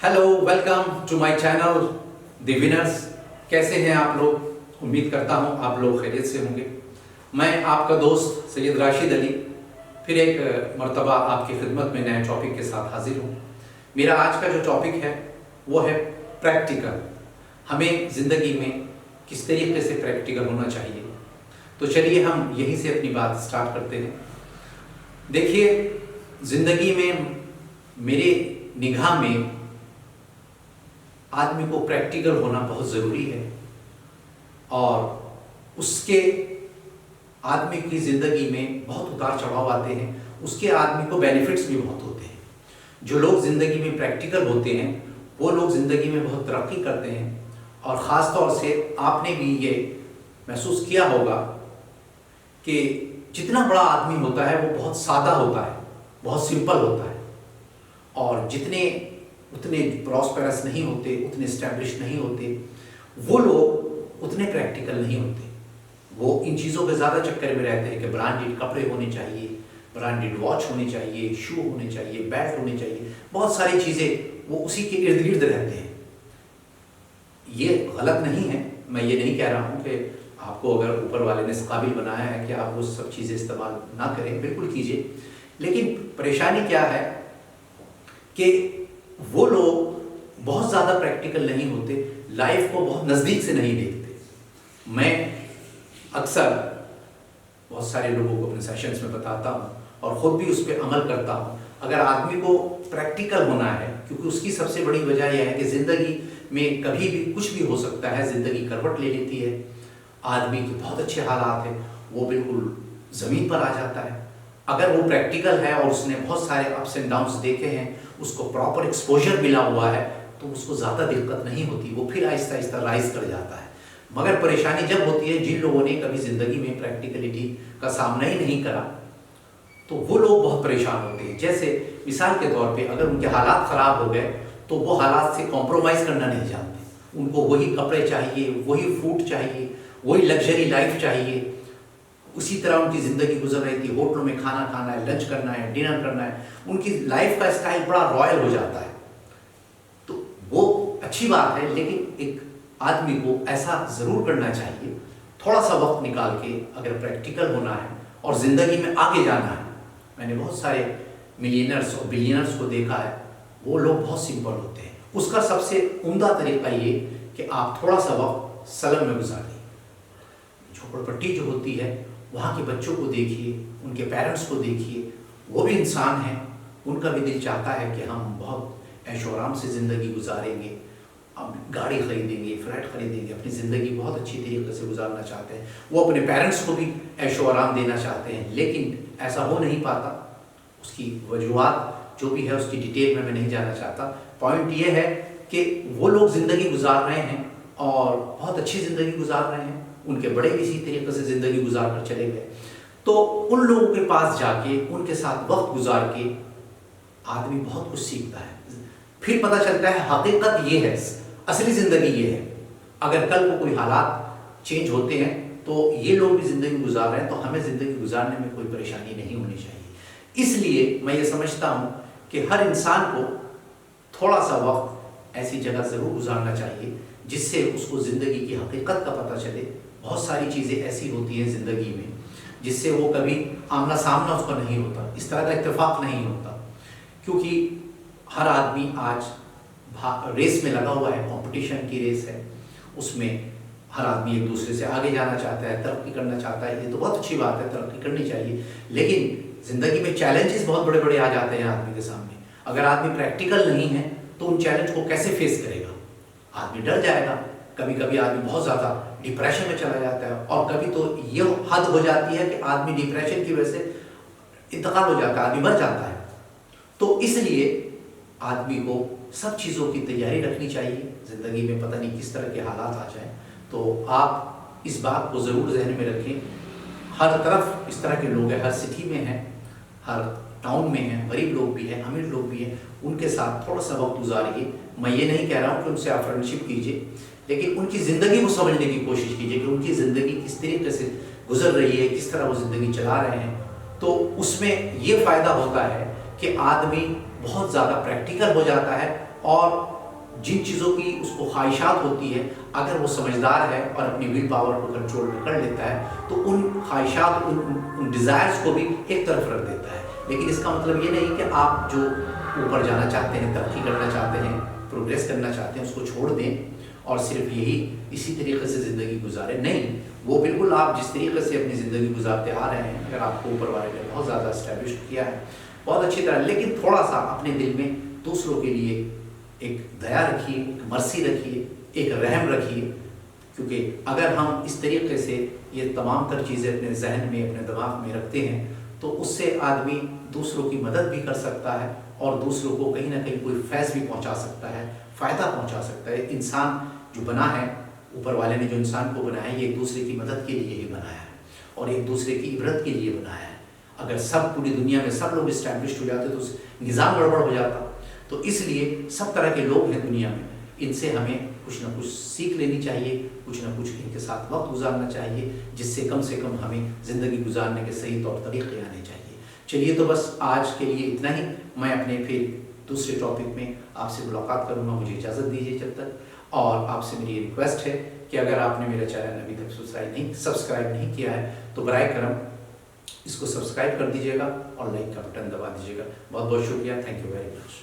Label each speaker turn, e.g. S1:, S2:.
S1: Hello, welcome to my channel the winners. कैसे हैं आप लोग? उम्मीद करता हूं आप लोग खैरियत से होंगे। मैं आपका दोस्त सैयद राशिद अली फिर एक मर्तबा आपकी खिदमत में नए टॉपिक के साथ हाजिर हूं। मेरा आज का जो टॉपिक है वो है प्रैक्टिकल। हमें ज़िंदगी में किस तरीके से प्रैक्टिकल होना चाहिए। तो चलिए हम यहीं से अपनी बात स्टार्ट करते हैं। देखिए, ज़िंदगी में मेरे निगाह में आदमी को प्रैक्टिकल होना बहुत ज़रूरी है और उसके आदमी की ज़िंदगी में बहुत उतार चढ़ाव आते हैं। उसके आदमी को बेनिफिट्स भी बहुत होते हैं। जो लोग ज़िंदगी में प्रैक्टिकल होते हैं वो लोग ज़िंदगी में बहुत तरक्की करते हैं। और ख़ास तौर से आपने भी ये महसूस किया होगा कि जितना बड़ा आदमी होता है वो बहुत सादा होता है, बहुत सिंपल होता है, और जितने उतने प्रॉस्पेरस नहीं होते, उतने स्टैब्लिश नहीं होते, वो लोग उतने प्रैक्टिकल नहीं होते। वो इन चीज़ों के ज़्यादा चक्कर में रहते हैं कि ब्रांडेड कपड़े होने चाहिए, ब्रांडेड वॉच होनी चाहिए, शू होने चाहिए, बैट होने चाहिए, बहुत सारी चीज़ें वो उसी के इर्द गिर्द रहते हैं। ये गलत नहीं है। मैं ये नहीं कह रहा हूँ कि आपको अगर ऊपर वाले ने इस काबिल बनाया है कि आप वो सब चीज़ें इस्तेमाल ना करें, बिल्कुल कीजिए। लेकिन परेशानी क्या है कि वो लोग बहुत ज़्यादा प्रैक्टिकल नहीं होते, लाइफ को बहुत नज़दीक से नहीं देखते। मैं अक्सर बहुत सारे लोगों को अपने सेशंस में बताता हूँ और ख़ुद भी उस पर अमल करता हूँ। अगर आदमी को प्रैक्टिकल होना है, क्योंकि उसकी सबसे बड़ी वजह यह है कि ज़िंदगी में कभी भी कुछ भी हो सकता है, ज़िंदगी करवट ले लेती है। आदमी के बहुत अच्छे हालात हैं, वो बिल्कुल ज़मीन पर आ जाता है। अगर वो प्रैक्टिकल है और उसने बहुत सारे अप्स एंड डाउन्स देखे हैं, उसको प्रॉपर एक्सपोजर मिला हुआ है, तो उसको ज़्यादा दिक्कत नहीं होती, वो फिर आहिस्ता आहिस्ता राइज कर जाता है। मगर परेशानी जब होती है जिन लोगों ने कभी ज़िंदगी में प्रैक्टिकलिटी का सामना ही नहीं करा, तो वो लोग बहुत परेशान होते हैं। जैसे मिसाल के तौर पे अगर उनके हालात ख़राब हो गए तो वो हालात से कॉम्प्रोमाइज़ करना नहीं जानते। उनको वही कपड़े चाहिए, वही फूड चाहिए, वही लग्जरी लाइफ चाहिए। उसी तरह उनकी ज़िंदगी गुजर रही थी, होटलों में खाना खाना है, लंच करना है, डिनर करना है। उनकी लाइफ का स्टाइल बड़ा रॉयल हो जाता है। तो वो अच्छी बात है, लेकिन एक आदमी को ऐसा ज़रूर करना चाहिए, थोड़ा सा वक्त निकाल के अगर प्रैक्टिकल होना है और ज़िंदगी में आगे जाना है। मैंने बहुत सारे मिलियनर्स और बिलियनर्स को देखा है, वो लोग बहुत सिंपल होते हैं। उसका सबसे उम्दा तरीका ये कि आप थोड़ा सा वक्त सलम में गुजारिए। झोपड़पट्टी जो होती है, वहाँ के बच्चों को देखिए, उनके पेरेंट्स को देखिए, वो भी इंसान हैं। उनका भी दिल चाहता है कि हम बहुत ऐशो आराम से ज़िंदगी गुजारेंगे, अब गाड़ी खरीदेंगे, फ्लैट खरीदेंगे, अपनी ज़िंदगी बहुत अच्छी तरीके से गुजारना चाहते हैं। वो अपने पेरेंट्स को भी ऐशो आराम देना चाहते हैं, लेकिन ऐसा हो नहीं पाता। उसकी वजूहात जो भी है उसकी डिटेल में मैं नहीं जाना चाहता। पॉइंट ये है कि वो लोग ज़िंदगी गुजार रहे हैं और बहुत अच्छी ज़िंदगी गुजार रहे हैं। उनके बड़े भी इसी तरीके से ज़िंदगी गुजार कर चले गए। तो उन लोगों के पास जाके उनके साथ वक्त गुजार के आदमी बहुत कुछ सीखता है। फिर पता चलता है हकीकत ये है, असली ज़िंदगी ये है। अगर कल को कोई हालात चेंज होते हैं तो ये लोग भी ज़िंदगी गुजार रहे हैं, तो हमें ज़िंदगी गुजारने में कोई परेशानी नहीं होनी चाहिए। इसलिए मैं ये समझता हूँ कि हर इंसान को थोड़ा सा वक्त ऐसी जगह ज़रूर गुजारना चाहिए जिससे उसको ज़िंदगी की हकीकत का पता चले। बहुत सारी चीज़ें ऐसी होती हैं ज़िंदगी में जिससे वो कभी आमना सामना उसका नहीं होता, इस तरह का इत्तेफाक नहीं होता। क्योंकि हर आदमी आज रेस में लगा हुआ है, कंपटीशन की रेस है, उसमें हर आदमी एक दूसरे से आगे जाना चाहता है, तरक्की करना चाहता है। ये तो बहुत अच्छी बात है, तरक्की करनी चाहिए, लेकिन ज़िंदगी में चैलेंजेस बहुत बड़े बड़े आ जाते हैं आदमी के सामने। अगर आदमी प्रैक्टिकल नहीं है तो उन चैलेंज को कैसे फेस करेगा? आदमी डर जाएगा। कभी कभी आदमी बहुत ज़्यादा डिप्रेशन में चला जाता है, और कभी तो ये हद हो जाती है कि आदमी डिप्रेशन की वजह से इंतकाल हो जाता है, आदमी मर जाता है। तो इसलिए आदमी को सब चीज़ों की तैयारी रखनी चाहिए। ज़िंदगी में पता नहीं किस तरह के हालात आ जाएं, तो आप इस बात को ज़रूर जहन में रखें। हर तरफ इस तरह के लोग हैं, हर सिटी में हैं, हर टाउन में हैं, गरीब लोग भी हैं, अमीर लोग भी हैं। उनके साथ थोड़ा सा वक्त गुजारिए। मैं ये नहीं कह रहा हूँ कि उनसे आप फ्रेंडशिप कीजिए, लेकिन उनकी ज़िंदगी को समझने की कोशिश कीजिए कि उनकी ज़िंदगी किस तरीके से गुजर रही है, किस तरह वो ज़िंदगी चला रहे हैं। तो उसमें ये फ़ायदा होता है कि आदमी बहुत ज़्यादा प्रैक्टिकल हो जाता है, और जिन चीज़ों की उसको ख्वाहिशात होती है, अगर वो समझदार है और अपनी विल पावर को कंट्रोल में कर लेता है, तो उन ख्वाहिशात, उन डिज़ायर्स को भी एक तरफ रख देता है। लेकिन इसका मतलब ये नहीं कि आप जो ऊपर जाना चाहते हैं, तरक्की करना चाहते हैं, प्रोग्रेस करना चाहते हैं, उसको छोड़ दें और सिर्फ इसी तरीके से ज़िंदगी गुजारें। नहीं, वो बिल्कुल आप जिस तरीके से अपनी ज़िंदगी गुजारते आ रहे हैं, अगर आपको ऊपर वाले ने बहुत ज़्यादा इस्टेब्लिश किया है बहुत अच्छी तरह, लेकिन थोड़ा सा अपने दिल में दूसरों के लिए एक दया रखिए, एक मर्सी रखिए, एक रहम रखिए। क्योंकि अगर हम इस तरीके से ये तमाम तर चीज़ें अपने जहन में, अपने दिमाग में रखते हैं, तो उससे आदमी दूसरों की मदद भी कर सकता है और दूसरों को कहीं ना कहीं कोई फैज़ भी पहुंचा सकता है, फ़ायदा पहुंचा सकता है। इंसान जो बना है, ऊपर वाले ने जो इंसान को बनाया है, ये एक दूसरे की मदद के लिए ही बनाया है और एक दूसरे की इबरत के लिए बनाया है। अगर सब पूरी दुनिया में सब लोग इस्टेब्लिश हो जाते तो निज़ाम गड़बड़ हो जाता। तो इसलिए सब तरह के लोग हैं दुनिया में, इनसे हमें कुछ ना कुछ सीख लेनी चाहिए, कुछ ना कुछ इनके साथ वक्त गुजारना चाहिए, जिससे कम से कम हमें ज़िंदगी गुजारने के सही तौर तरीके आने चाहिए। चलिए, तो बस आज के लिए इतना ही। मैं अपने फिर दूसरे टॉपिक में आपसे मुलाकात करूँगा, मुझे इजाज़त दीजिए जब तक। और आपसे मेरी रिक्वेस्ट है कि अगर आपने मेरा चैनल अभी तक सब्सक्राइब नहीं किया है तो बराए करम इसको सब्सक्राइब कर दीजिएगा और लाइक का बटन दबा दीजिएगा। बहुत बहुत शुक्रिया। Thank you very much.